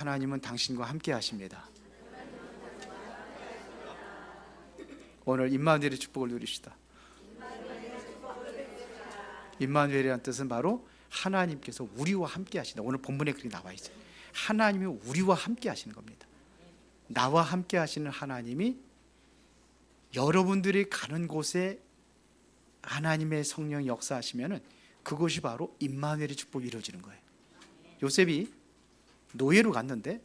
하나님은 당신과 함께 하십니다. 오늘 임마누엘의 축복을 누리시다. 임마누엘이라는 뜻은 바로 하나님께서 우리와 함께 하신다. 오늘 본문에 그렇게 나와 있어요. 하나님이 우리와 함께 하시는 겁니다. 나와 함께 하시는 하나님이 여러분들이 가는 곳에 하나님의 성령이 역사하시면은 그것이 바로 임마누엘의 축복이 이루어지는 거예요. 요셉이 노예로 갔는데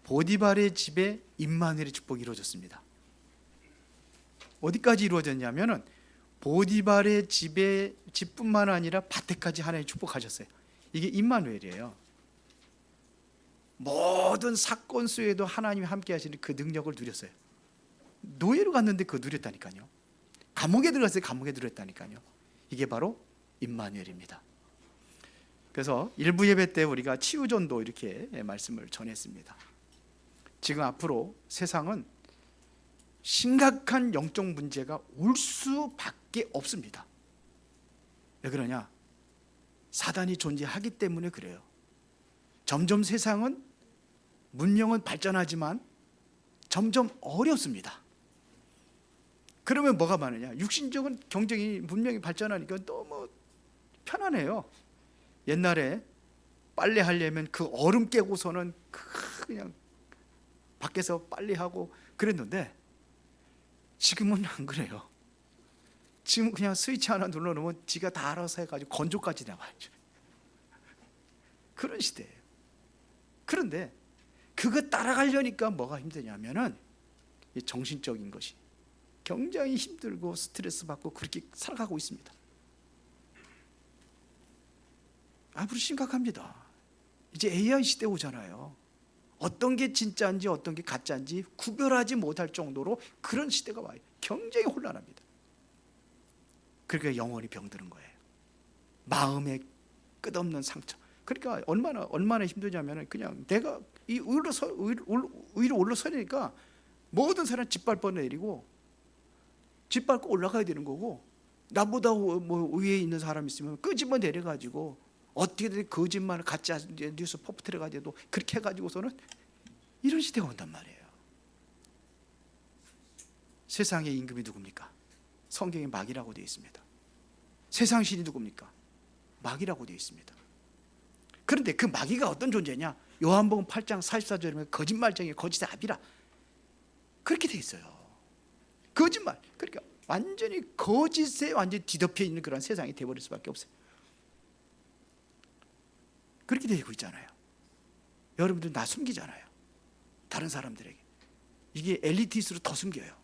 보디발의 집에 임마누엘의 축복이 이루어졌습니다. 어디까지 이루어졌냐면은 보디발의 집뿐만 아니라 밭에까지 하나님 축복하셨어요. 이게 임마누엘이에요. 모든 사건 속에도 하나님이 함께 하시는 그 능력을 누렸어요. 노예로 갔는데 그거 누렸다니까요. 감옥에 들어갔어요. 감옥에 들어갔다니까요. 이게 바로 임마누엘입니다. 그래서 일부 예배 때 우리가 치유전도 이렇게 말씀을 전했습니다. 지금 앞으로 세상은 심각한 영적 문제가 올 수밖에 없습니다. 왜 그러냐? 사단이 존재하기 때문에 그래요. 점점 세상은 문명은 발전하지만 점점 어렵습니다. 그러면 뭐가 많으냐? 육신적인 경쟁이 문명이 발전하니까 너무 편안해요. 옛날에 빨래 하려면 그 얼음 깨고서는 그냥 밖에서 빨래하고 그랬는데 지금은 안 그래요. 지금 그냥 스위치 하나 눌러놓으면 지가 다 알아서 해가지고 건조까지 나와야죠. 그런 시대예요. 그런데 그거 따라가려니까 뭐가 힘드냐면은 정신적인 것이 굉장히 힘들고 스트레스 받고 그렇게 살아가고 있습니다. 앞으로 심각합니다. 이제 AI 시대 오잖아요. 어떤 게 진짜인지 어떤 게 가짜인지 구별하지 못할 정도로 그런 시대가 와요. 굉장히 혼란합니다. 그러니까 영혼이 병드는 거예요. 마음의 끝없는 상처. 그러니까 얼마나 힘드냐면 그냥 내가 이 위로 올라서니까 모든 사람 짓밟아 내리고 짓밟고 올라가야 되는 거고, 나보다 뭐 위에 있는 사람 있으면 끄집어 내려가지고 어떻게든 거짓말 가짜 뉴스 퍼프트려 가지고 그렇게 해가지고서는 이런 시대가 온단 말이에요. 세상의 임금이 누굽니까? 성경에 마귀라고 되어 있습니다. 세상 신이 누굽니까? 마귀라고 되어 있습니다. 그런데 그 마귀가 어떤 존재냐? 요한복음 8장 44절에 보면 거짓말쟁이 거짓의 아비라 그렇게 되어 있어요. 거짓말. 그러니까 완전히 거짓에 완전히 뒤덮여 있는 그런 세상이 되어버릴 수밖에 없어요. 그렇게 되고 있잖아요. 여러분들 나 숨기잖아요. 다른 사람들에게. 이게 엘리티스로 더 숨겨요.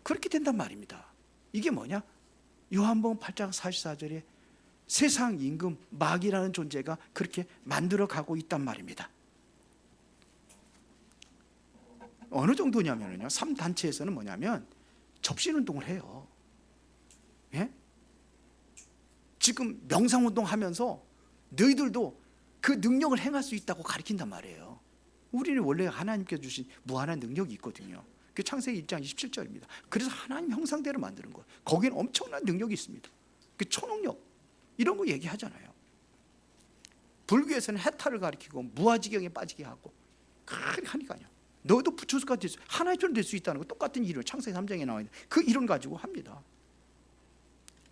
그렇게 된단 말입니다. 이게 뭐냐? 요한복음 8장 44절에 세상 임금 마귀라는 존재가 그렇게 만들어 가고 있단 말입니다. 어느 정도냐면요, 3단체에서는 뭐냐면 접신운동을 해요. 예? 지금 명상운동 하면서 너희들도 그 능력을 행할 수 있다고 가르친단 말이에요. 우리는 원래 하나님께서 주신 무한한 능력이 있거든요. 그 창세기 1장 27절입니다. 그래서 하나님 형상대로 만드는 거예요. 거기는 엄청난 능력이 있습니다. 그 초능력 이런 거 얘기하잖아요. 불교에서는 해탈을 가리키고 무아지경에 빠지게 하고 하니까요. 너도 부처수가 될 수, 하나님처럼 될 수 있다는 거 똑같은 이론, 창세기 3장에 나와 있는 그 이론 가지고 합니다.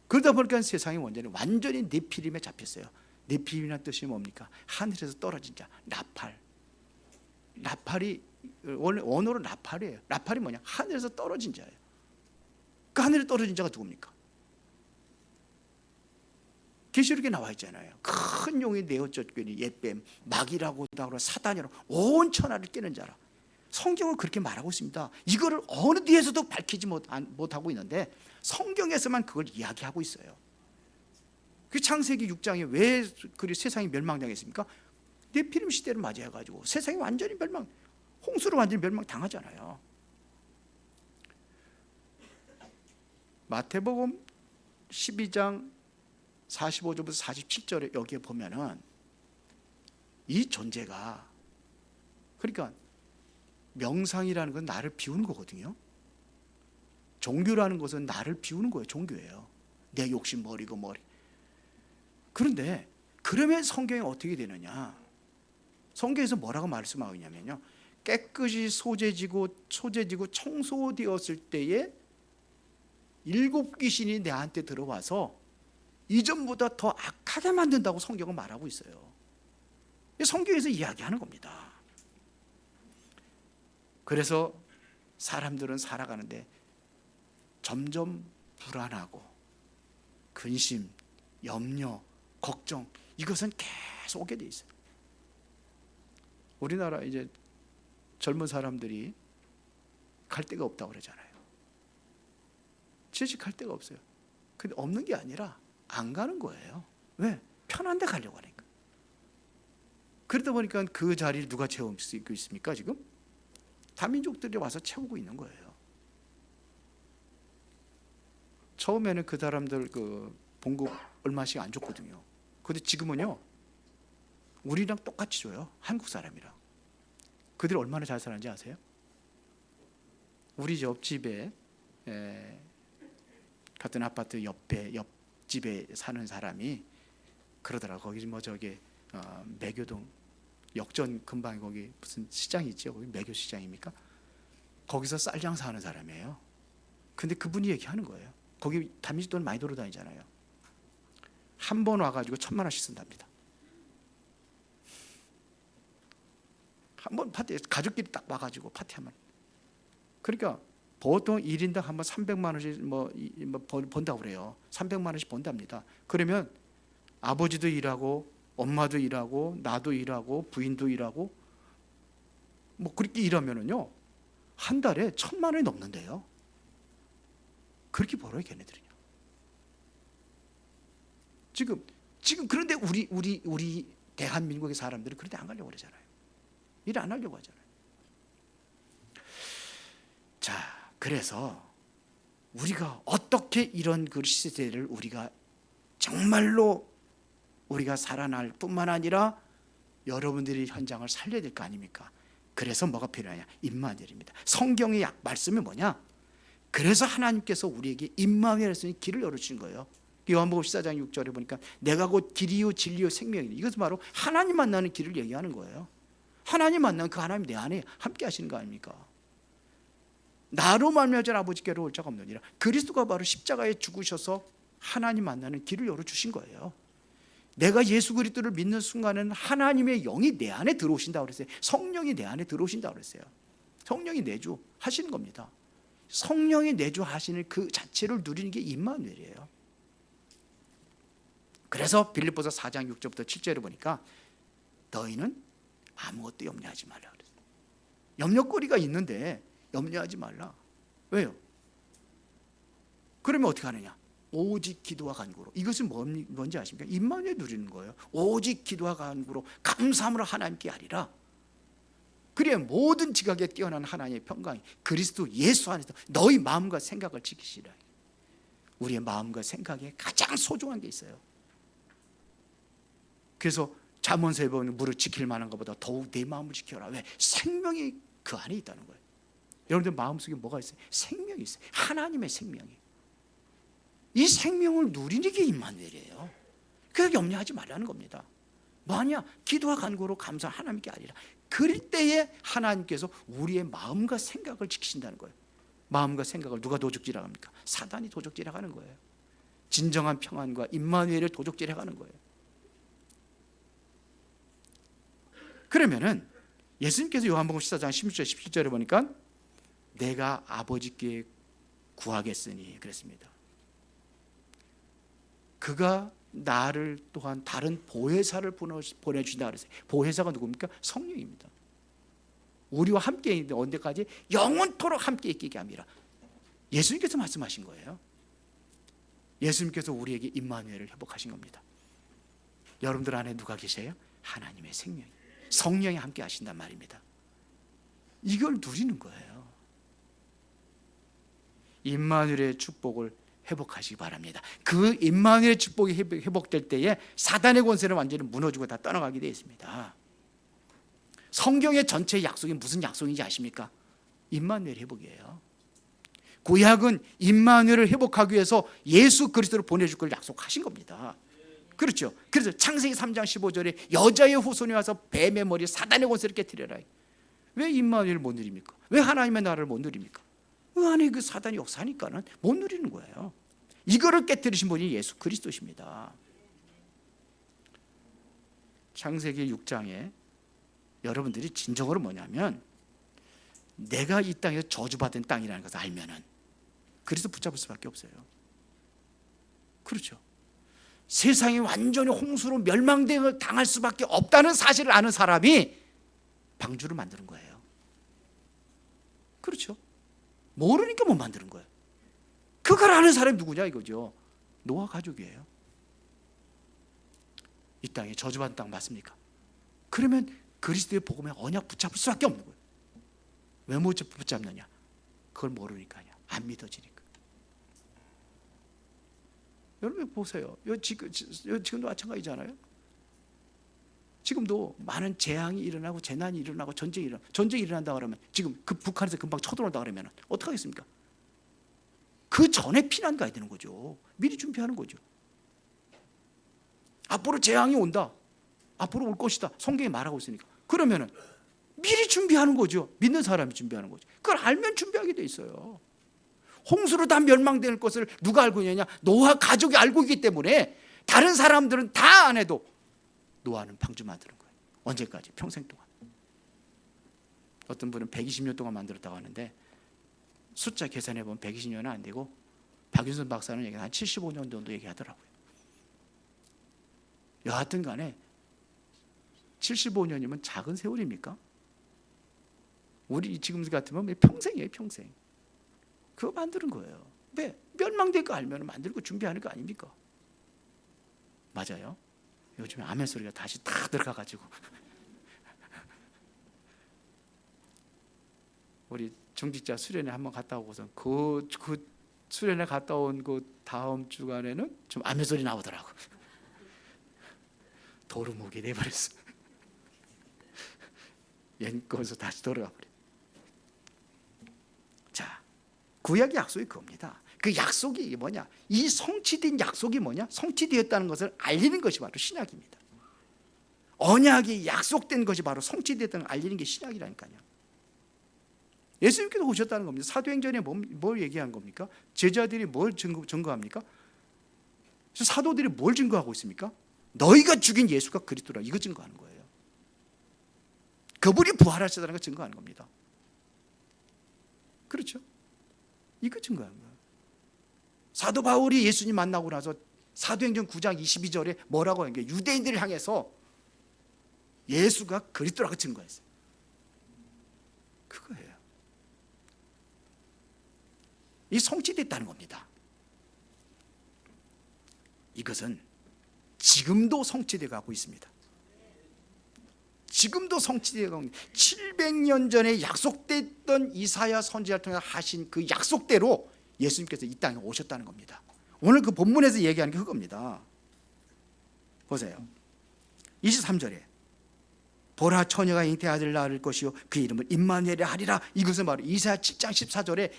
그러다 보니까 세상의 원죄는 완전히 네피림에 잡혔어요. 네피림이라는 뜻이 뭡니까? 하늘에서 떨어진 자, 나팔. 나팔이 원래 원어로 나팔이에요. 나팔이 뭐냐? 하늘에서 떨어진 자예요. 그 하늘에 떨어진 자가 누굽니까? 계시록에 나와 있잖아요. 큰 용이 네어젖거니 옛뱀, 마귀라고 사단이라고 온 천하를 깨는 자라. 성경은 그렇게 말하고 있습니다. 이거를 어느 뒤에서도 밝히지 못하고 있는데 성경에서만 그걸 이야기하고 있어요. 그 창세기 6장에 왜 그 세상이 멸망당했습니까? 네피림 시대를 맞이해가지고 세상이 완전히 홍수로 완전히 멸망당하잖아요. 마태복음 12장 45절부터 47절에 여기에 보면은 이 존재가, 그러니까 명상이라는 건 나를 비우는 거거든요. 종교라는 것은 나를 비우는 거예요. 종교예요. 내 욕심 버리고 그런데 그러면 성경이 어떻게 되느냐? 성경에서 뭐라고 말씀하고 있냐면요, 깨끗이 소재지고 청소되었을 때에 7 귀신이 내한테 들어와서 이전보다 더 악하게 만든다고 성경은 말하고 있어요. 성경에서 이야기하는 겁니다. 그래서 사람들은 살아가는데 점점 불안하고 근심, 염려, 걱정, 이것은 계속 오게 돼 있어요. 우리나라 이제 젊은 사람들이 갈 데가 없다고 그러잖아요. 취직할 데가 없어요. 근데 없는 게 아니라 안 가는 거예요. 왜? 편한 데 가려고 하니까. 그러다 보니까 그 자리를 누가 채우고 있습니까? 지금 다민족들이 와서 채우고 있는 거예요. 처음에는 그 사람들 그 봉급 얼마씩 안 줬거든요. 근데 지금은요, 우리랑 똑같이 줘요. 한국 사람이랑. 그들이 얼마나 잘 사는지 아세요? 우리 옆집에 같은 아파트 옆집에 사는 사람이 그러더라고. 거기 뭐 저기 매교동 역전 근방에 거기 무슨 시장이 있죠. 거기 매교 시장입니까? 거기서 쌀 장사하는 사람이에요. 근데 그분이 얘기하는 거예요. 거기 다민족 돈 많이 돌아다니잖아요. 한 번 와가지고 1,000만 원씩 쓴답니다. 한 번 파티, 가족끼리 딱 와가지고 파티하면. 그러니까 보통 1인당 한 번 300만 원씩 번다고 그래요. 300만 원씩 번답니다. 그러면 아버지도 일하고 엄마도 일하고 나도 일하고 부인도 일하고 뭐 그렇게 일하면은요, 한 달에 1,000만 원이 넘는데요. 그렇게 벌어요, 걔네들이요. 지금 그런데 우리 대한민국의 사람들은 그런데 안 가려고 그러잖아요. 일 안 하려고 하잖아요. 자, 그래서 우리가 어떻게 이런 그 시대를 우리가 정말로 우리가 살아날 뿐만 아니라 여러분들이 현장을 살려야 될 거 아닙니까? 그래서 뭐가 필요하냐? 임마누엘입니다. 성경의 말씀이 뭐냐? 그래서 하나님께서 우리에게 임마누엘 할 길을 열어주신 거예요. 요한복음 14장 6절에 보니까 내가 곧 길이요 진리요 생명이니, 이것은 바로 하나님 만나는 길을 얘기하는 거예요. 하나님 만나면 그 하나님 내 안에 함께 하시는 거 아닙니까? 나로 말미암아 아버지께로 올 자가 없느니라. 그리스도가 바로 십자가에 죽으셔서 하나님 만나는 길을 열어주신 거예요. 내가 예수 그리스도를 믿는 순간은 하나님의 영이 내 안에 들어오신다고 그랬어요. 성령이 내 안에 들어오신다고 그랬어요. 성령이 내주 하시는 겁니다. 성령이 내주 하시는 그 자체를 누리는 게 임마누엘이에요. 그래서 빌립보서 4장 6절부터 7절을 보니까 너희는 아무것도 염려하지 말라 그랬어요. 염려거리가 있는데 염려하지 말라. 왜요? 그러면 어떻게 하느냐? 오직 기도와 간구로. 이것은 뭔지 아십니까? 임마누엘 누리는 거예요. 오직 기도와 간구로 감사함으로 하나님께 하리라. 그래야 모든 지각에 뛰어난 하나님의 평강이 그리스도 예수 안에서 너희 마음과 생각을 지키시라. 우리의 마음과 생각에 가장 소중한 게 있어요. 그래서 잠언서에 보면 무릇 지킬 만한 것보다 더욱 내 마음을 지켜라. 왜? 생명이 그 안에 있다는 거예요. 여러분들 마음속에 뭐가 있어요? 생명이 있어요. 하나님의 생명이. 이 생명을 누리는 게 임마누엘이에요. 그래서 염려하지 말라는 겁니다. 뭐하냐? 기도와 간구로 감사 하나님께 아니라. 그럴 때에 하나님께서 우리의 마음과 생각을 지키신다는 거예요. 마음과 생각을 누가 도적질하고 합니까? 사단이 도적질하고 하는 거예요. 진정한 평안과 임마누엘을 도적질하고 하는 거예요. 그러면은 예수님께서 요한복음 14장 16절 17절에 보니까 내가 아버지께 구하겠으니 그랬습니다. 그가 나를 또한 다른 보혜사를 보내주신다 그랬어요. 보혜사가 누굽니까? 성령입니다. 우리와 함께 있는데 언제까지? 영원토록 함께 있게 함이라. 예수님께서 말씀하신 거예요. 예수님께서 우리에게 임마누엘을 회복하신 겁니다. 여러분들 안에 누가 계세요? 하나님의 생명이, 성령이 함께 하신단 말입니다. 이걸 누리는 거예요. 임마누엘의 축복을 회복하시기 바랍니다. 그 임마누엘의 축복이 회복될 때에 사단의 권세는 완전히 무너지고 다 떠나가게 되어 있습니다. 성경의 전체 약속이 무슨 약속인지 아십니까? 임마누엘 회복이에요. 구약은 임마누엘을 회복하기 위해서 예수 그리스도를 보내줄 걸 약속하신 겁니다. 그렇죠. 그래서 창세기 3장 15절에 여자의 후손이 와서 뱀의 머리 사단의 권세를 깨뜨려라. 왜 임마누엘을 못 누립니까? 왜 하나님의 나라를 못 누립니까? 그 안에 그 사단이 역사니까는 못 누리는 거예요. 이거를 깨뜨리신 분이 예수 그리스도십니다. 창세기 6장에 여러분들이 진정으로 뭐냐면 내가 이 땅에서 저주받은 땅이라는 것을 알면은 그래서 붙잡을 수밖에 없어요. 그렇죠. 세상이 완전히 홍수로 멸망을 당할 수밖에 없다는 사실을 아는 사람이 방주를 만드는 거예요. 그렇죠. 모르니까 못 만드는 거예요. 그걸 아는 사람이 누구냐 이거죠. 노아 가족이에요. 이 땅에 저주받은 땅 맞습니까? 그러면 그리스도의 복음에 언약 붙잡을 수밖에 없는 거예요. 왜 못 붙잡느냐? 그걸 모르니까요. 안 믿어지니까. 여러분 보세요. 지금도 마찬가지잖아요. 지금도 많은 재앙이 일어나고 재난이 일어나고 전쟁이 일어난다 그러면 지금 그 북한에서 금방 쳐들어온다 그러면 어떡하겠습니까? 그 전에 피난 가야 되는 거죠. 미리 준비하는 거죠. 앞으로 재앙이 온다. 앞으로 올 것이다. 성경이 말하고 있으니까. 그러면은 미리 준비하는 거죠. 믿는 사람이 준비하는 거죠. 그걸 알면 준비하게 돼 있어요. 홍수로 다 멸망될 것을 누가 알고 있느냐? 노아 가족이 알고 있기 때문에 다른 사람들은 다 안 해도 노아는 방주 만드는 거예요. 언제까지? 평생 동안. 어떤 분은 120년 동안 만들었다고 하는데 숫자 계산해 보면 120년은 안 되고 박윤선 박사는 얘기 한 75년 정도 얘기하더라고요. 여하튼 간에 75년이면 작은 세월입니까? 우리 지금 같으면 평생이에요. 평생. 그거 만드는 거예요. 왜? 멸망될 거 알면 만들고 준비하는 거 아닙니까? 맞아요. 요즘에 아멘 소리가 다시 다 들어가가지고 우리 중직자 수련회 한번 갔다 오고서 그 수련회 갔다 온 그 다음 주간에는 좀 아멘 소리 나오더라고. 도루묵이 돼버렸어. 옛거에서 다시 돌아가 버려. 자, 구약의 약속이 그겁니다. 그 약속이 뭐냐? 이 성취된 약속이 뭐냐? 성취되었다는 것을 알리는 것이 바로 신약입니다. 언약이 약속된 것이 바로 성취됐다는 걸 알리는 게 신약이라니까요. 예수님께서 오셨다는 겁니다. 사도행전에 뭘 얘기한 겁니까? 제자들이 뭘 증거합니까? 사도들이 뭘 증거하고 있습니까? 너희가 죽인 예수가 그리스도라. 이거 증거하는 거예요. 그분이 부활하셨다는 걸 증거하는 겁니다. 그렇죠? 이거 증거하는 거예요. 사도 바울이 예수님 만나고 나서 사도행전 9장 22절에 뭐라고 하는 게 유대인들을 향해서 예수가 그리스도라고 증거했어요. 그거예요. 이 성취됐다는 겁니다. 이것은 지금도 성취되어 가고 있습니다. 지금도 성취되어 가고 있습니다. 700년 전에 약속됐던 이사야 선지자를 통해 하신 그 약속대로 예수님께서 이 땅에 오셨다는 겁니다. 오늘 그 본문에서 얘기하는 게 그겁니다. 보세요. 23절에 보라 처녀가 잉태한 아들을 낳을 것이요 그 이름을 임마누엘이라 하리라. 이것은 바로 이사야 7장 14절에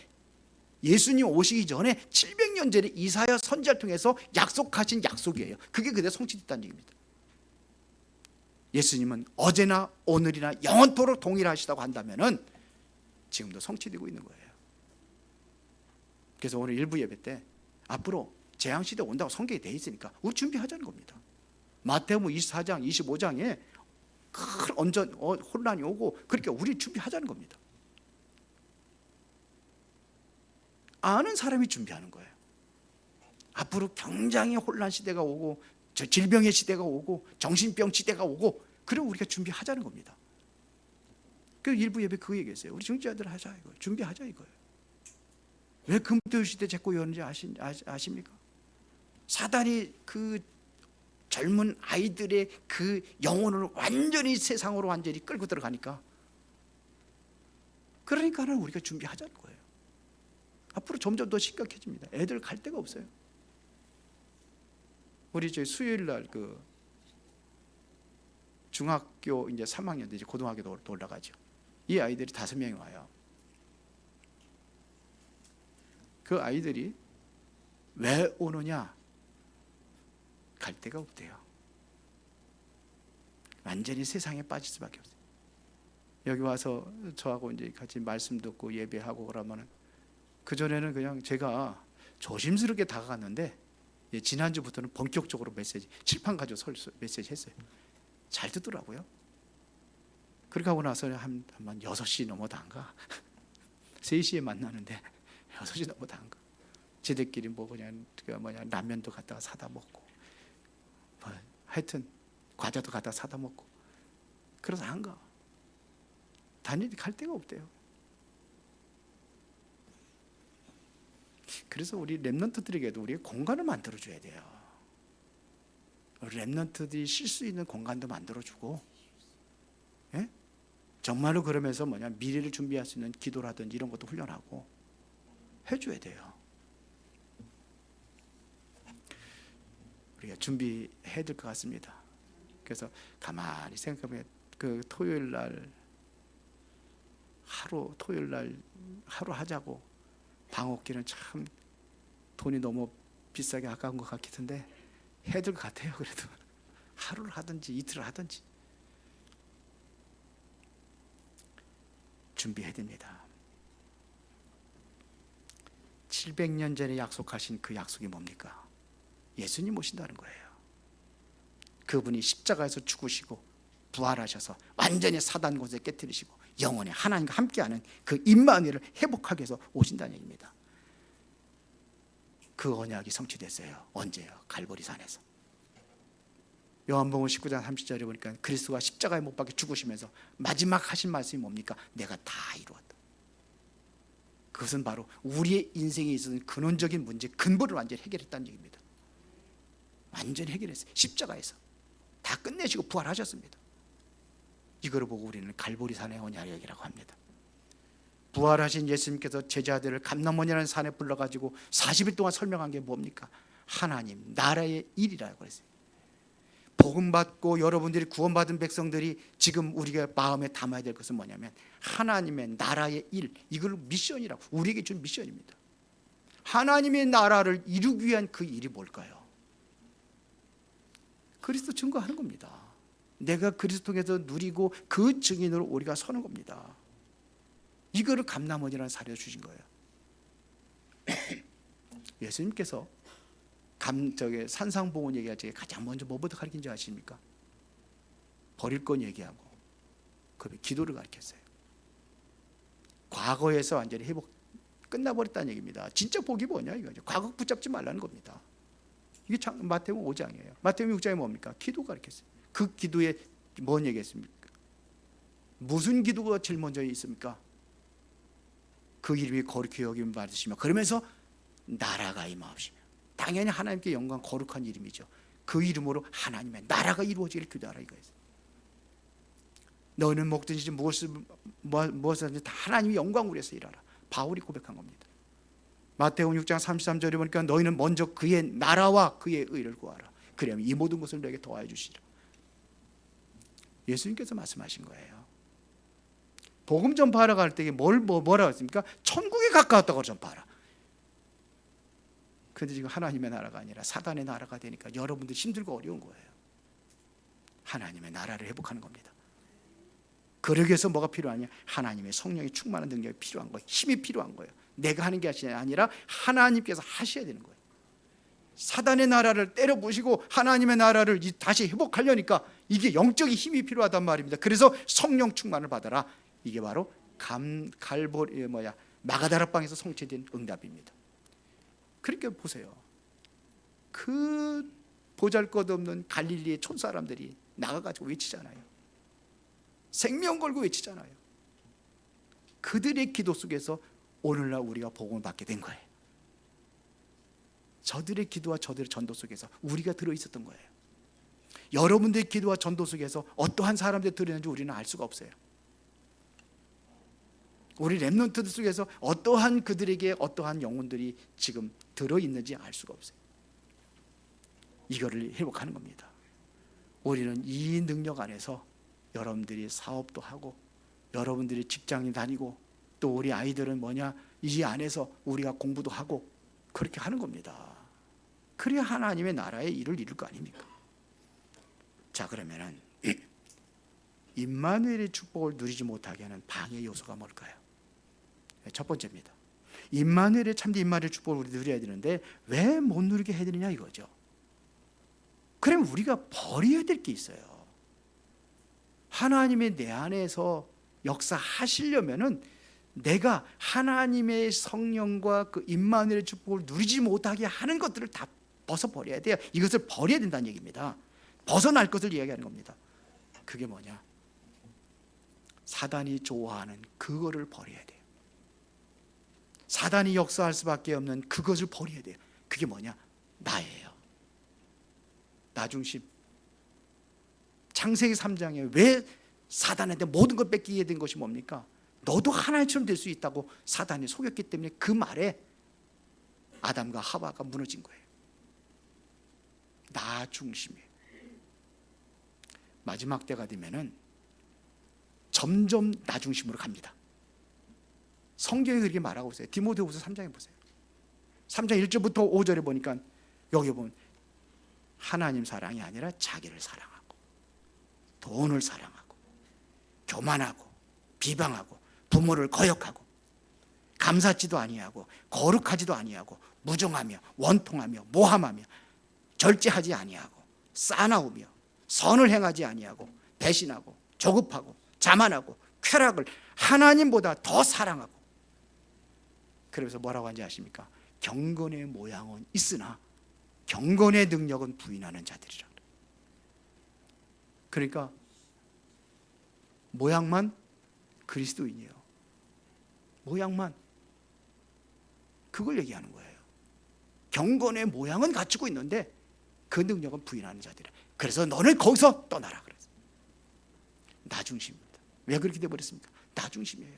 예수님 오시기 전에 700년 전에 이사야 선지자를 통해서 약속하신 약속이에요. 그게 그대로 성취됐다는 얘기입니다. 예수님은 어제나 오늘이나 영원토록 동일하시다고 한다면은 지금도 성취되고 있는 거예요. 그래서 오늘 일부 예배 때 앞으로 재앙시대 온다고 성경에 돼 있으니까 우리 준비하자는 겁니다. 마태복음 24장 25장에 큰 혼란이 오고 그러니까 우리 준비하자는 겁니다. 아는 사람이 준비하는 거예요. 앞으로 굉장히 혼란 시대가 오고 질병의 시대가 오고 정신병 시대가 오고 그럼 우리가 준비하자는 겁니다. 그 일부 예배 그 얘기했어요. 우리 중직자들 하자 이거예요. 준비하자 이거예요. 왜 금토일 시대 자꾸 여는지 아십니까? 사단이 그 젊은 아이들의 그 영혼을 완전히 세상으로 완전히 끌고 들어가니까 그러니까는 우리가 준비하자는 거예요. 앞으로 점점 더 심각해집니다. 애들 갈 데가 없어요. 우리 저 수요일 날 그 중학교 이제 3학년도 이제 고등학교도 올라가죠. 이 아이들이 5명이 와요. 그 아이들이 왜 오느냐? 갈 데가 없대요. 완전히 세상에 빠질 수밖에 없어요. 여기 와서 저하고 이제 같이 말씀 듣고 예배하고 그러면은, 그전에는 그냥 제가 조심스럽게 다가갔는데, 지난주부터는 본격적으로 메시지, 칠판 가지고 메시지 했어요. 잘 듣더라고요. 그렇게 하고 나서 한 6시 넘어도 안 가. 3시에 만나는데 6시 넘어도 안 가. 지들끼리 뭐 그냥 라면도 갖다가 사다 먹고, 뭐 하여튼 과자도 갖다가 사다 먹고, 그래서 안 가. 갈 데가 없대요. 그래서 우리 렘넌트들에게도 우리가 공간을 만들어줘야 돼요. 렘넌트들이 쉴 수 있는 공간도 만들어주고, 예? 정말로 그러면서 미래를 준비할 수 있는 기도라든지 이런 것도 훈련하고 해줘야 돼요. 우리가 준비해야 될 것 같습니다. 그래서 가만히 생각하면 그 토요일 날 하루 하자고, 방옥기는 참 돈이 너무 비싸게 아까운 것 같긴 한데 해야 될 것 같아요. 그래도 하루를 하든지 이틀을 하든지 준비해야 됩니다. 700년 전에 약속하신 그 약속이 뭡니까? 예수님 오신다는 거예요. 그분이 십자가에서 죽으시고 부활하셔서 완전히 사단 곳에 깨뜨리시고 영원히 하나님과 함께하는 그 임마누엘을 회복하기 위해서 오신다는 얘기입니다. 그 언약이 성취됐어요. 언제요? 갈보리산에서. 요한복음 19장 30절에 보니까 그리스도가 십자가에 못 박혀 죽으시면서 마지막 하신 말씀이 뭡니까? 내가 다 이루었다. 그것은 바로 우리의 인생에 있어서는 근원적인 문제, 근본을 완전히 해결했다는 얘기입니다. 완전히 해결했어요. 십자가에서 다 끝내시고 부활하셨습니다. 이걸 보고 우리는 갈보리산의 언약이라고 합니다. 부활하신 예수님께서 제자들을 감람원이라는 산에 불러가지고 40일 동안 설명한 게 뭡니까? 하나님 나라의 일이라고 그랬어요. 복음 받고 여러분들이 구원받은 백성들이 지금 우리가 마음에 담아야 될 것은 뭐냐면 하나님의 나라의 일, 이걸 미션이라고, 우리에게 준 미션입니다. 하나님의 나라를 이루기 위한 그 일이 뭘까요? 그리스도 증거하는 겁니다. 내가 그리스도 통해서 누리고 그 증인으로 우리가 서는 겁니다. 이거를 감람원이라는 사례를 주신 거예요. 예수님께서 산상봉헌 얘기할 때 가장 먼저 뭐부터 가르친지 아십니까? 버릴 건 얘기하고 그 기도를 가르쳤어요. 과거에서 완전히 회복 끝나버렸다는 얘기입니다. 진짜 복이 뭐냐 이거죠. 과거 붙잡지 말라는 겁니다. 이게 마태복음 5장이에요. 마태복음 6장이 뭡니까? 기도 가르쳤어요. 그 기도에 뭔 얘기했습니까? 무슨 기도가 제일 먼저 있습니까? 그 이름이 거룩히 여김을 받으시며, 그러면서 나라가 임하옵시며, 당연히 하나님께 영광 거룩한 이름이죠. 그 이름으로 하나님의 나라가 이루어지기를 기도하라 이거예요. 너는 먹든지 무엇이든지 다 하나님의 영광을 위해서 일하라. 바울이 고백한 겁니다. 마태복음 6장 33절에 보니까 너희는 먼저 그의 나라와 그의 의를 구하라. 그러면 이 모든 것을 너에게 더하여 주시리라. 예수님께서 말씀하신 거예요. 복음 전파하러 갈 때 뭐라고 했습니까? 천국에 가까웠다고 전파하라. 그런데 지금 하나님의 나라가 아니라 사단의 나라가 되니까 여러분들 힘들고 어려운 거예요. 하나님의 나라를 회복하는 겁니다. 그러기 위해서 뭐가 필요하냐? 하나님의 성령이 충만한 능력이 필요한 거예요. 힘이 필요한 거예요. 내가 하는 게 아니라 하나님께서 하셔야 되는 거예요. 사단의 나라를 때려 부시고 하나님의 나라를 다시 회복하려니까 이게 영적인 힘이 필요하단 말입니다. 그래서 성령 충만을 받아라. 이게 바로 마가다락방에서 성취된 응답입니다. 그렇게 보세요. 그 보잘것없는 갈릴리의 촌사람들이 나가가지고 외치잖아요. 생명 걸고 외치잖아요. 그들의 기도 속에서 오늘날 우리가 복음을 받게 된 거예요. 저들의 기도와 저들의 전도 속에서 우리가 들어있었던 거예요. 여러분들의 기도와 전도 속에서 어떠한 사람들이 들어있는지 우리는 알 수가 없어요. 우리 렘넌트들 속에서 어떠한 그들에게 어떠한 영혼들이 지금 들어있는지 알 수가 없어요. 이거를 회복하는 겁니다. 우리는 이 능력 안에서 여러분들이 사업도 하고 여러분들이 직장에 다니고 또 우리 아이들은 이 안에서 우리가 공부도 하고 그렇게 하는 겁니다. 그래야 하나님의 나라의 일을 이룰 거 아닙니까? 자, 그러면은 임마누엘의 축복을 누리지 못하게 하는 방해 요소가 뭘까요? 첫 번째입니다. 임마누엘의 참된 임마누엘의 축복을 우리 누려야 되는데 왜 못 누리게 해야 되느냐 이거죠. 그럼 우리가 버려야 될 게 있어요. 하나님의 내 안에서 역사하시려면은 내가 하나님의 성령과 그 임마누엘의 축복을 누리지 못하게 하는 것들을 다 벗어버려야 돼요. 이것을 버려야 된다는 얘기입니다. 벗어날 것을 이야기하는 겁니다. 그게 뭐냐? 사단이 좋아하는 그거를 버려야 돼요. 사단이 역사할 수밖에 없는 그것을 버려야 돼요. 그게 뭐냐? 나예요. 나 중심. 창세기 3장에 왜 사단한테 모든 걸 뺏기게 된 것이 뭡니까? 너도 하나님처럼 될 수 있다고 사단이 속였기 때문에 그 말에 아담과 하와가 무너진 거예요. 나 중심이에요. 마지막 때가 되면은 점점 나 중심으로 갑니다. 성경이 그렇게 말하고 있어요. 디모데후서 3장에 보세요. 3장 1절부터 5절에 보니까 여기 보면 하나님 사랑이 아니라 자기를 사랑하고 돈을 사랑하고 교만하고 비방하고 부모를 거역하고 감사치도 아니하고 거룩하지도 아니하고 무정하며 원통하며 모함하며 절제하지 아니하고 싸나우며 선을 행하지 아니하고 배신하고 조급하고 자만하고 쾌락을 하나님보다 더 사랑하고. 그래서 뭐라고 하는지 아십니까? 경건의 모양은 있으나 경건의 능력은 부인하는 자들이라. 그러니까 모양만 그리스도인이에요. 모양만. 그걸 얘기하는 거예요. 경건의 모양은 갖추고 있는데 그 능력은 부인하는 자들이라. 그래서 너는 거기서 떠나라 그랬어요. 나 중심입니다. 왜 그렇게 돼버렸습니까? 나 중심이에요.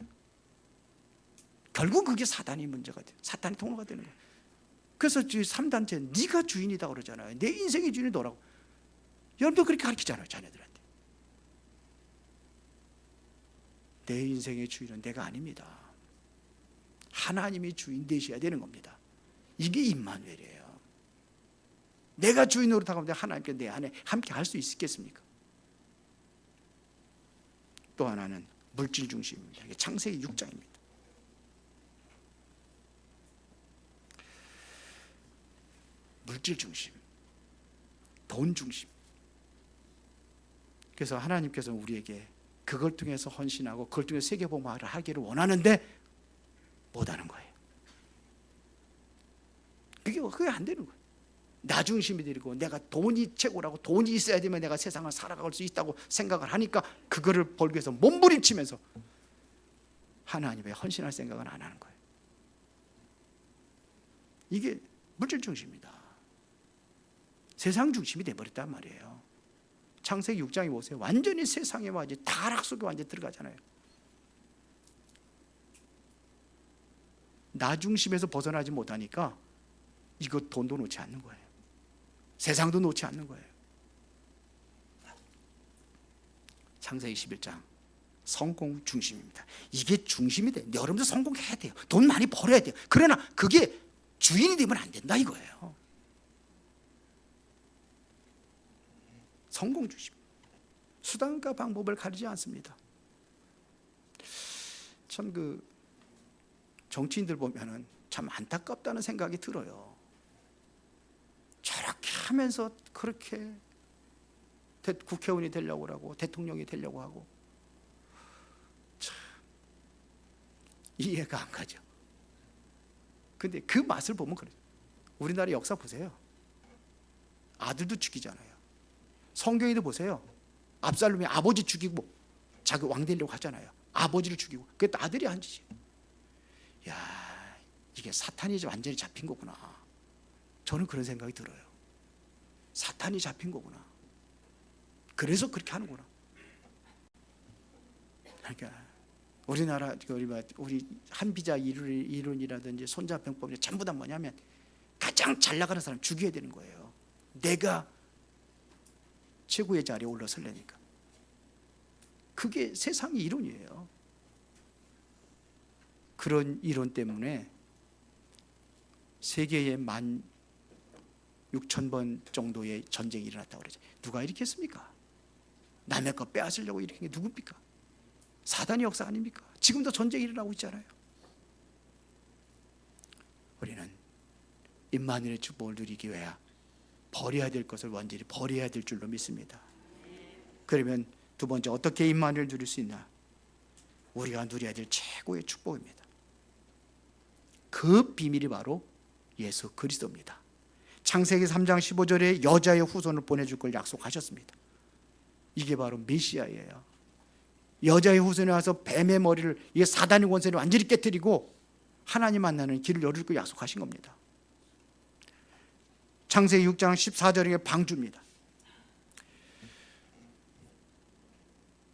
결국 그게 사단이 문제가 돼요. 사탄이 통로가 되는 거예요. 그래서 3단체 네가 주인이다 그러잖아요. 내 인생의 주인이 너라고. 여러분도 그렇게 가르치잖아요. 자녀들한테. 내 인생의 주인은 내가 아닙니다. 하나님이 주인 되셔야 되는 겁니다. 이게 임마누엘이에요. 내가 주인으로 다가오는데 하나님께 내 안에 함께 할 수 있겠습니까? 또 하나는 물질 중심입니다. 이게 창세기 6장입니다. 물질 중심, 돈 중심. 그래서 하나님께서는 우리에게 그걸 통해서 헌신하고 그걸 통해서 세계복음화를 하기를 원하는데 못하는 거예요. 그게 안 되는 거예요. 나 중심이 되고 내가 돈이 최고라고 돈이 있어야 되면 내가 세상을 살아갈 수 있다고 생각을 하니까 그거를 벌기 위해서 몸부림치면서 하나님에 헌신할 생각은 안 하는 거예요. 이게 물질 중심입니다. 세상 중심이 돼버렸단 말이에요. 창세기 6장에 보세요. 완전히 세상에 완전 타락 속에 완전 들어가잖아요. 나 중심에서 벗어나지 못하니까 이거 돈도 놓지 않는 거예요. 세상도 놓지 않는 거예요. 창세기 21장 성공 중심입니다. 이게 중심이 돼요. 여러분도 성공해야 돼요. 돈 많이 벌어야 돼요. 그러나 그게 주인이 되면 안 된다 이거예요. 성공 중심. 수단과 방법을 가리지 않습니다. 참 정치인들 보면은 참 안타깝다는 생각이 들어요. 저렇게 하면서 그렇게 국회의원이 되려고 하고 대통령이 되려고 하고 참 이해가 안 가죠. 근데 그 맛을 보면 그래요. 우리나라 역사 보세요. 아들도 죽이잖아요. 성경에도 보세요. 압살롬이 아버지 죽이고 자기 왕 되려고 하잖아요. 아버지를 죽이고 그게 아들이 한 짓이에요. 야, 이게 사탄이 완전히 잡힌 거구나. 저는 그런 생각이 들어요. 사탄이 잡힌 거구나. 그래서 그렇게 하는구나. 그러니까 우리나라 우리 한비자 이론이라든지 손자병법이 전부 다 뭐냐면 가장 잘 나가는 사람 죽여야 되는 거예요. 내가 최고의 자리에 올라서려니까. 그게 세상의 이론이에요. 그런 이론 때문에 세계의 6,000번 정도의 전쟁이 일어났다고 그러죠. 누가 일으켰습니까? 남의 거 빼앗으려고 일으킨 게 누굽니까? 사단의 역사 아닙니까? 지금도 전쟁이 일어나고 있잖아요. 우리는 임마누엘의 축복을 누리기 위해 버려야 될 것을 완전히 버려야 될 줄로 믿습니다. 그러면 두 번째, 어떻게 임마누엘을 누릴 수 있나? 우리가 누려야 될 최고의 축복입니다. 그 비밀이 바로 예수 그리스도입니다. 창세기 3장 15절에 여자의 후손을 보내줄 걸 약속하셨습니다. 이게 바로 메시아예요. 여자의 후손에 와서 뱀의 머리를, 이게 사단의 권세를 완전히 깨뜨리고 하나님 만나는 길을 열을 걸 약속하신 겁니다. 창세기 6장 14절에 방주입니다.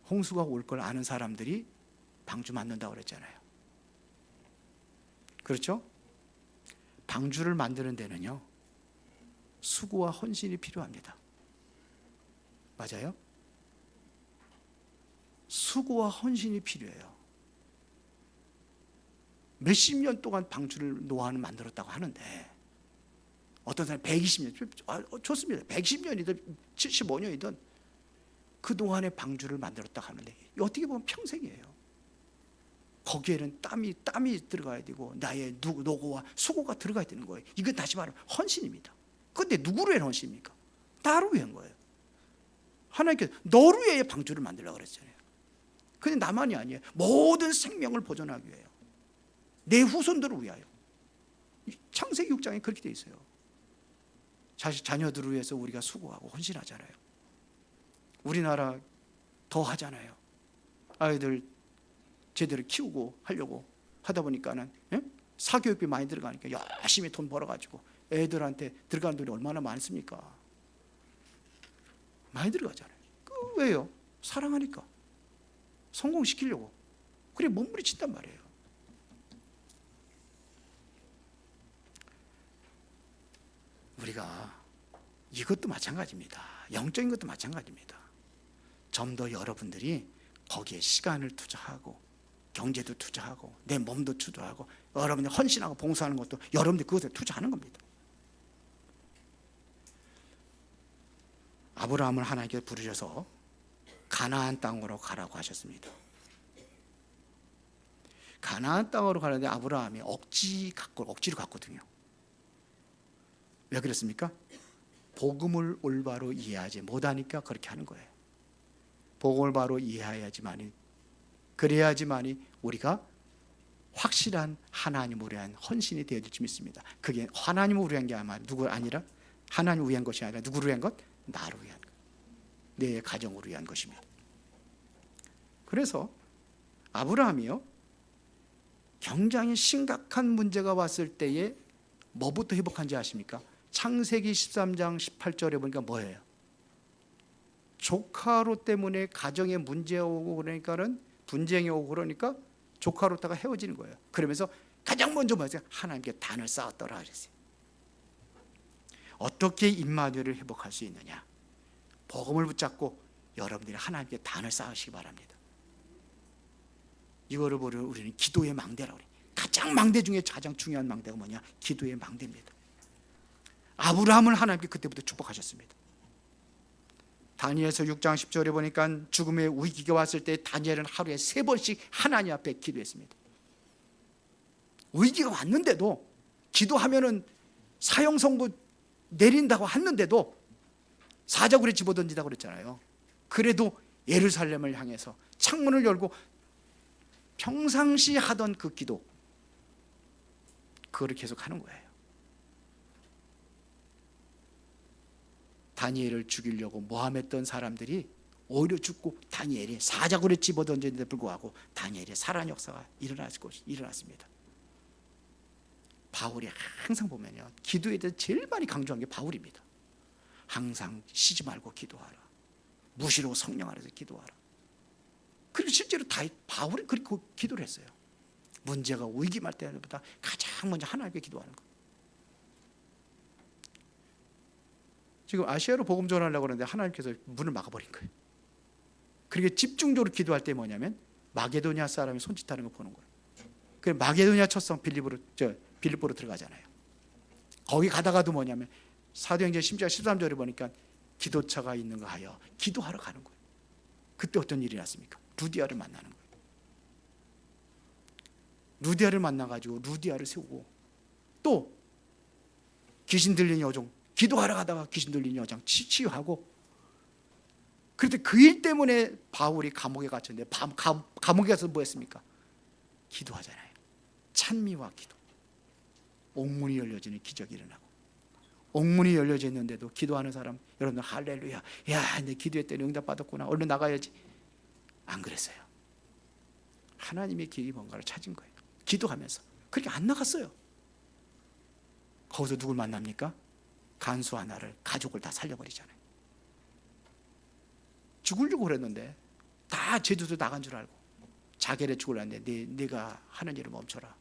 홍수가 올 걸 아는 사람들이 방주 만든다고 그랬잖아요. 그렇죠? 방주를 만드는 데는요, 수고와 헌신이 필요합니다. 맞아요? 수고와 헌신이 필요해요. 몇십 년 동안 방주를 노아는 만들었다고 하는데, 어떤 사람이 120년, 좋습니다. 110년이든 75년이든 그동안의 방주를 만들었다고 하는데, 어떻게 보면 평생이에요. 거기에는 땀이 들어가야 되고 나의 노고와 수고가 들어가야 되는 거예요. 이건 다시 말하면 헌신입니다. 그런데 누구를 위한 헌신입니까? 나를 위한 거예요. 하나님께서 너를 위해 방주를 만들려고 그랬잖아요. 근데 나만이 아니에요. 모든 생명을 보존하기 위해요. 내 후손들을 위하여. 창세기 6장에 그렇게 돼 있어요. 자녀들을 위해서 우리가 수고하고 헌신하잖아요. 우리나라 더 하잖아요. 아이들 제대로 키우고 하려고 하다 보니까는, 예? 사교육비 많이 들어가니까 열심히 돈 벌어가지고 애들한테 들어가는 돈이 얼마나 많습니까? 많이 들어가잖아요. 왜요? 사랑하니까, 성공시키려고. 그래 몸부림친단 말이에요. 우리가 이것도 마찬가지입니다. 영적인 것도 마찬가지입니다. 좀 더 여러분들이 거기에 시간을 투자하고 경제도 투자하고 내 몸도 투자하고 여러분들 헌신하고 봉사하는 것도 여러분들 그것에 투자하는 겁니다. 아브라함을 하나님께서 부르셔서 가나안 땅으로 가라고 하셨습니다. 가나안 땅으로 가는데 아브라함이 억지로 갔거든요. 왜 그랬습니까? 복음을 올바로 이해하지 못하니까 그렇게 하는 거예요. 복음을 바로 이해해야지만이, 그래야지만이 우리가 확실한 하나님을 위한 헌신이 되어야 될 줄 믿습니다. 그게 하나님을 위한 게 아니라 하나님을 위한 것이 아니라 누구를 위한 것? 나를 위한 것, 내 가정을 위한 것입니다. 그래서 아브라함이요, 굉장히 심각한 문제가 왔을 때에 뭐부터 회복한지 아십니까? 창세기 13장 18절에 보니까 뭐예요? 조카로 때문에 가정에 문제 오고 그러니까는 분쟁이 오고 그러니까 조카로다가 헤어지는 거예요. 그러면서 가장 먼저 뭐였어요? 하나님께 단을 쌓았더라 그랬어요. 어떻게 임마누엘을 회복할 수 있느냐? 복음을 붙잡고 여러분들이 하나님께 단을 쌓으시기 바랍니다. 이거를 보려 우리는 기도의 망대라고 그래요. 가장 망대 중에 가장 중요한 망대가 뭐냐? 기도의 망대입니다. 아브라함을 하나님께 그때부터 축복하셨습니다. 다니엘서 6장 10절에 보니까 죽음의 위기가 왔을 때 다니엘은 하루에 3번씩 하나님 앞에 기도했습니다. 위기가 왔는데도, 기도하면은 사형 선고 내린다고 했는데도 사자굴에 집어던지다고 그랬잖아요. 그래도 예루살렘을 향해서 창문을 열고 평상시 하던 그 기도, 그거를 계속 하는 거예요. 다니엘을 죽이려고 모함했던 사람들이 오히려 죽고 다니엘이 사자굴에 집어던졌는데 불구하고 다니엘의 살아난 역사가 일어났습니다. 바울이 항상 보면요, 기도에 대해서 제일 많이 강조한 게 바울입니다. 항상 쉬지 말고 기도하라. 무시로 성령 안에서 기도하라. 그리고 실제로 바울은 그렇게 기도를 했어요. 문제가 위기말 때보다 가장 먼저 하나님께 기도하는 거. 지금 아시아로 복음 전하려고 하는데 하나님께서 문을 막아버린 거예요. 그렇게 집중적으로 기도할 때 뭐냐면 마게도냐 사람이 손짓하는 거 보는 거예요. 그 마게도냐 첫성 빌립보로 들어가잖아요. 거기 가다가도 뭐냐면 사도행전 10장 13절에 보니까 기도처가 있는가 하여 기도하러 가는 거예요. 그때 어떤 일이 났습니까? 루디아를 만나는 거예요. 루디아를 만나가지고 루디아를 세우고, 또 귀신 들린 여종, 기도하러 가다가 귀신 들린 여종 치유하고. 그런데 그 일 때문에 바울이 감옥에 갇혔는데, 감옥에 가서 뭐 했습니까? 기도하잖아요. 찬미와 기도. 옥문이 열려지는 기적이 일어나고, 옥문이 열려져 있는데도 기도하는 사람, 여러분들 할렐루야, 야, 내 기도했더니 응답받았구나, 얼른 나가야지. 안 그랬어요. 하나님의 길이 뭔가를 찾은 거예요. 기도하면서. 그렇게 안 나갔어요. 거기서 누굴 만납니까? 간수 하나를, 가족을 다 살려버리잖아요. 죽으려고 그랬는데 다 제주도 나간 줄 알고 자결에 죽으려는데 네가 하는 일을 멈춰라.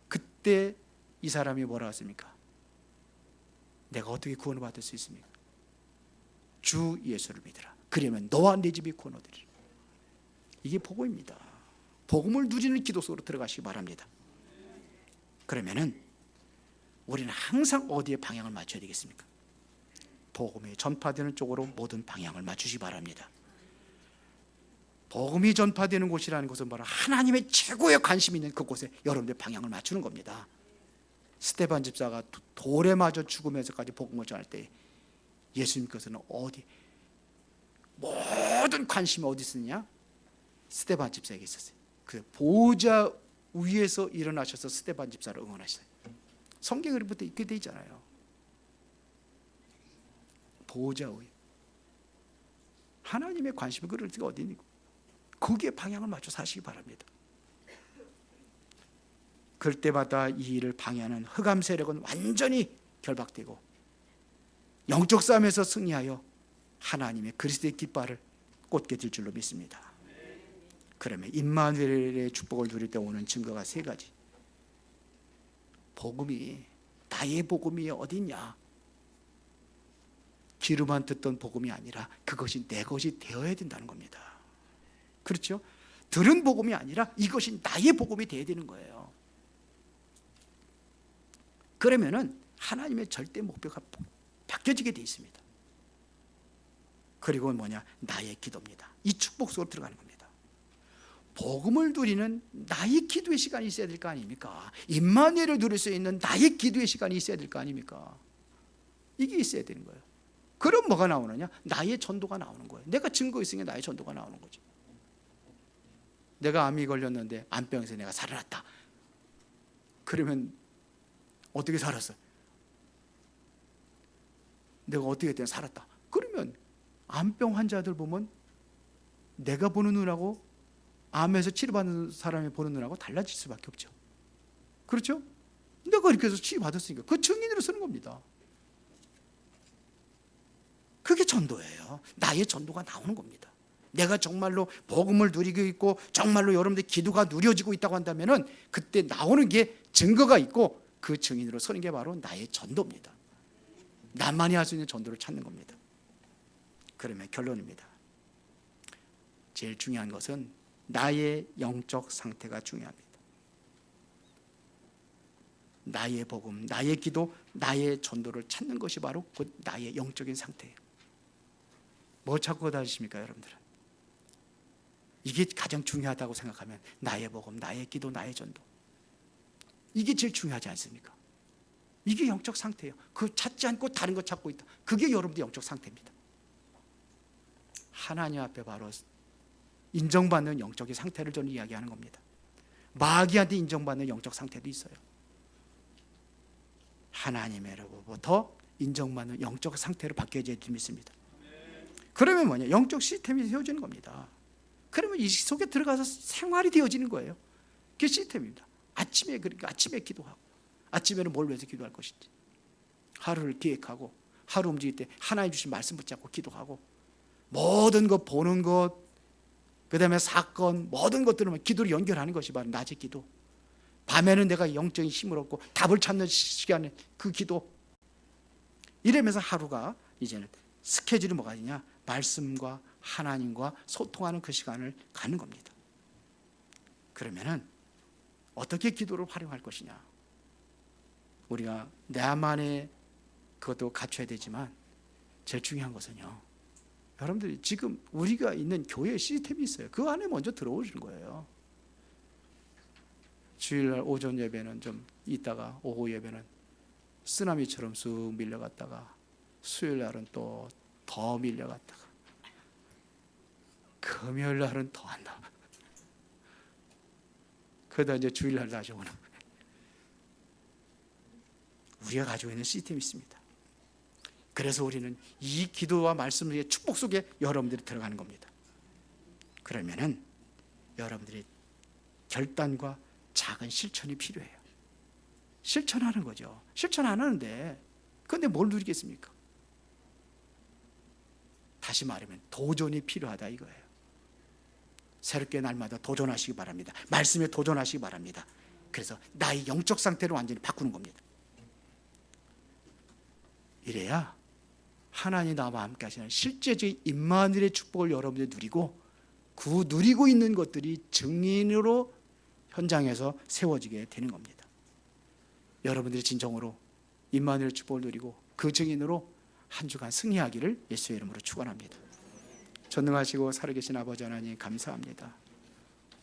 그때 이 사람이 뭐라 했습니까? 내가 어떻게 구원을 받을 수 있습니까? 주 예수를 믿으라. 그러면 너와 네 집이 구원 얻으리라. 이게 복음입니다. 복음을 누리는 기도 속으로 들어가시기 바랍니다. 그러면은 우리는 항상 어디에 방향을 맞춰야 되겠습니까? 복음이 전파되는 쪽으로 모든 방향을 맞추시기 바랍니다. 복음이 전파되는 곳이라는 것은 바로 하나님의 최고의 관심 있는 그곳에 여러분들 방향을 맞추는 겁니다. 스데반 집사가 돌에 맞아 죽으면서까지 복음을 전할 때 예수님께서는 어디 모든 관심이 어디 있었냐? 스데반 집사에게 있었어요. 그 보호자 위에서 일어나셔서 스데반 집사를 응원하셨어요. 성경에 그렇게 있게 돼 있잖아요. 보호자 위. 하나님의 관심이 그럴 때가 어디 있는 거? 거기에 방향을 맞춰 사시기 바랍니다. 그럴 때마다 이 일을 방해하는 흑암 세력은 완전히 결박되고 영적 싸움에서 승리하여 하나님의 그리스도의 깃발을 꽂게 될 줄로 믿습니다. 그러면 임마누엘의 축복을 누릴 때 오는 증거가 세 가지. 복음이, 나의 복음이 어디 있냐? 귀로만 듣던 복음이 아니라 그것이 내 것이 되어야 된다는 겁니다. 그렇죠? 들은 복음이 아니라 이것이 나의 복음이 되어야 되는 거예요. 그러면은 하나님의 절대 목표가 바뀌어지게 되어 있습니다. 그리고 뭐냐? 나의 기도입니다. 이 축복 속으로 들어가는 겁니다. 복음을 누리는 나의 기도의 시간이 있어야 될 거 아닙니까? 임마누엘을 누릴 수 있는 나의 기도의 시간이 있어야 될 거 아닙니까? 이게 있어야 되는 거예요. 그럼 뭐가 나오느냐? 나의 전도가 나오는 거예요. 내가 증거 있으니 나의 전도가 나오는 거죠. 내가 암이 걸렸는데 암병에서 내가 살아났다. 그러면 어떻게 살았어? 내가 어떻게 했더니 살았다. 그러면 암병 환자들 보면 내가 보는 눈하고 암에서 치료받는 사람이 보는 눈하고 달라질 수밖에 없죠. 그렇죠? 내가 이렇게 해서 치유받았으니까 그 증인으로 쓰는 겁니다. 그게 전도예요. 나의 전도가 나오는 겁니다. 내가 정말로 복음을 누리고 있고 정말로 여러분들 기도가 누려지고 있다고 한다면은 그때 나오는 게 증거가 있고 그 증인으로 서는 게 바로 나의 전도입니다. 나만이 할 수 있는 전도를 찾는 겁니다. 그러면 결론입니다. 제일 중요한 것은 나의 영적 상태가 중요합니다. 나의 복음, 나의 기도, 나의 전도를 찾는 것이 바로 곧 나의 영적인 상태예요. 뭐 찾고 다니십니까, 여러분들은? 이게 가장 중요하다고 생각하면 나의 복음, 나의 기도, 나의 전도. 이게 제일 중요하지 않습니까? 이게 영적 상태예요. 그 찾지 않고 다른 거 찾고 있다. 그게 여러분들의 영적 상태입니다. 하나님 앞에 바로 인정받는 영적인 상태를 저는 이야기하는 겁니다. 마귀한테 인정받는 영적 상태도 있어요. 하나님으로부터 인정받는 영적 상태로 바뀌어져야 믿습니다. 그러면 뭐냐? 영적 시스템이 세워지는 겁니다. 그러면 이 속에 들어가서 생활이 되어지는 거예요. 그게 시스템입니다. 아침에 그러니까 아침에 기도하고 아침에는 뭘 위해서 기도할 것인지 하루를 계획하고 하루 움직일 때 하나님 주신 말씀 붙잡고 기도하고 모든 것 보는 것 그 다음에 사건 모든 것들은 기도를 연결하는 것이 바로 낮의 기도. 밤에는 내가 영적인 힘을 얻고 답을 찾는 시간에 그 기도. 이러면서 하루가 이제는 스케줄이 뭐가 있냐? 말씀과 하나님과 소통하는 그 시간을 갖는 겁니다. 그러면은 어떻게 기도를 활용할 것이냐? 우리가 나만의 그것도 갖춰야 되지만 제일 중요한 것은요, 여러분들이 지금 우리가 있는 교회 시스템이 있어요. 그 안에 먼저 들어오시는 거예요. 주일날 오전 예배는 좀 있다가 오후 예배는 쓰나미처럼 쑥 밀려갔다가 수요일날은 또 더 밀려갔다가 금요일날은 더 안 나와. 그러다 이제 주일날 다시 오는 거예요. 우리가 가지고 있는 시스템이 있습니다. 그래서 우리는 이 기도와 말씀의 축복 속에 여러분들이 들어가는 겁니다. 그러면은 여러분들이 결단과 작은 실천이 필요해요. 실천하는 거죠. 실천 안 하는데 그런데 뭘 누리겠습니까? 다시 말하면 도전이 필요하다 이거예요. 새롭게 날마다 도전하시기 바랍니다. 말씀에 도전하시기 바랍니다. 그래서 나의 영적 상태를 완전히 바꾸는 겁니다. 이래야 하나님 나와 함께 하시는 실제적인 임마누엘의 축복을 여러분들이 누리고 그 누리고 있는 것들이 증인으로 현장에서 세워지게 되는 겁니다. 여러분들이 진정으로 임마누엘의 축복을 누리고 그 증인으로 한 주간 승리하기를 예수의 이름으로 축원합니다. 전능하시고 살아계신 아버지 하나님 감사합니다.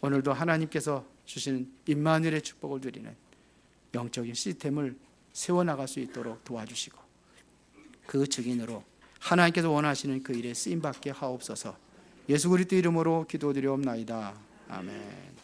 오늘도 하나님께서 주시는 임마누엘의 축복을 누리는 영적인 시스템을 세워나갈 수 있도록 도와주시고 그 증인으로 하나님께서 원하시는 그 일에 쓰임받게 하옵소서. 예수 그리스도 이름으로 기도드리옵나이다. 아멘.